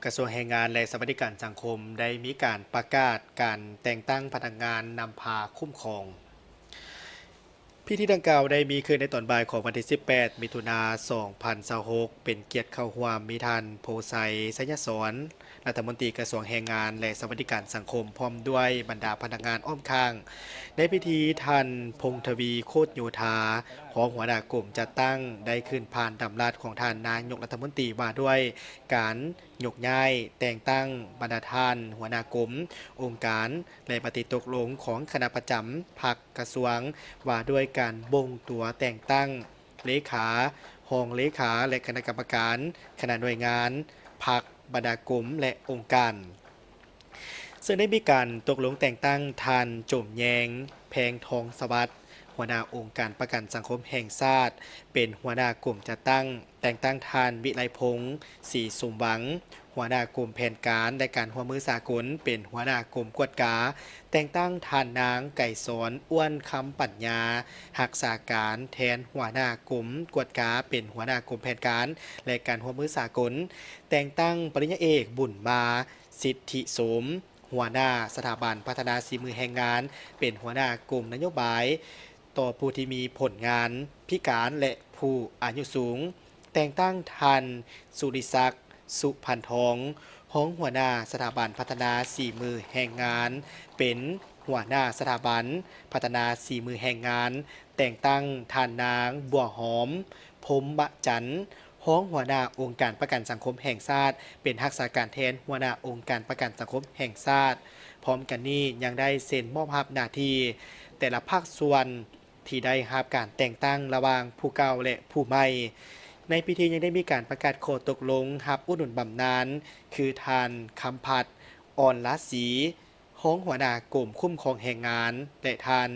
กระทรวงแรงงานและสวัสดิการสังคมได้มีการประกาศการแต่งตั้งพนักงานนำพาคุ้มครองพิธีดังกล่าวได้มีขึ้นในตอนบ่ายของวันที่ 18 มิถุนายน 2026 เป็นเกียรติเข้าร่วมมีท่านโพไซไสยสอนรัฐมนตรีกระทรวงแรงงานและสวัสดิการสังคมพร้อมด้วยบรรดาพนักงานอ้อมข้างในพิธีท่านพงษ์ทวีโคตรโยธาของหัวหน้ากลุ่มจัดตั้งได้ขึ้นผ่านดำรัสของท่านนายกรัฐมนตรีว่าด้วยการยกย้ายแต่งตั้งบรรดาท่านหัวหน้ากลุ่มองค์การและปฏิตกลงของคณะประจำพรรคกระทรวงว่าด้วยการบ่งตัวแต่งตั้งเลขาห้องเลขาและคณะกรรมการคณะหน่วยงานพรรคบรรดากลุ่มและองค์การซึ่งได้มีการตกลงแต่งตั้งท่านโจมแยงแพงทองสวัสดิ์หัวหน้าองค์การประกันสังคมแห่งชาติเป็นหัวหน้ากลุ่มจัดตั้งแต่งตั้งท่านวิไลพงศ์ศรีสมหวังหัวหน้ากลุ่มแผนการและการหัวมือสากลเป็นหัวหน้ากลุ่มกวดกาแต่งตั้งท่านนางไก่สอนอ้วนคำปัญญาหักษาการแทนหัวหน้ากลุ่มกวดกาเป็นหัวหน้ากลุ่มแผนการและการหัวมือสากลแต่งตั้งปริญญาเอกบุญมาสิทธิสมหัวหน้าสถาบันพัฒนาฝีมือแรงงานเป็นหัวหน้ากลุ่มนโยบายต่อผู้ที่มีผลงานพิการและผู้อายุสูงแต่งตั้งท่านสุริศักดิ์สุพันทองห้องหัวหน้าสถาบันพัฒนาฝีมือแรงงานเป็นหัวหน้าสถาบันพัฒนาฝีมือแรงงานแต่งตั้งท่านนางบัวหอมพรหมจันทร์ห้องหัวหน้าองค์การประกันสังคมแห่งชาติเป็นรักษาการแทนหัวหน้าองค์การประกันสังคมแห่งชาติพร้อมกันนี้ยังได้เซ็นมอบรับหน้าที่แต่ละภาคส่วนที่ได้รับการแต่งตั้งระหว่างผู้เก่าและผู้ใหม่ในพิธียังได้มีการประกาศข้อตกลงรับอุดหนุนบำนาญคือทานคำพัดอ่อนละสีห้องหัวหน้ากลุ่มคุ้มครองแรงงานและทาน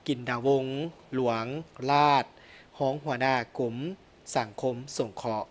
กินดาวงหลวงลาดห้องหัวหน้ากลุ่มสังคมสงเคราะห์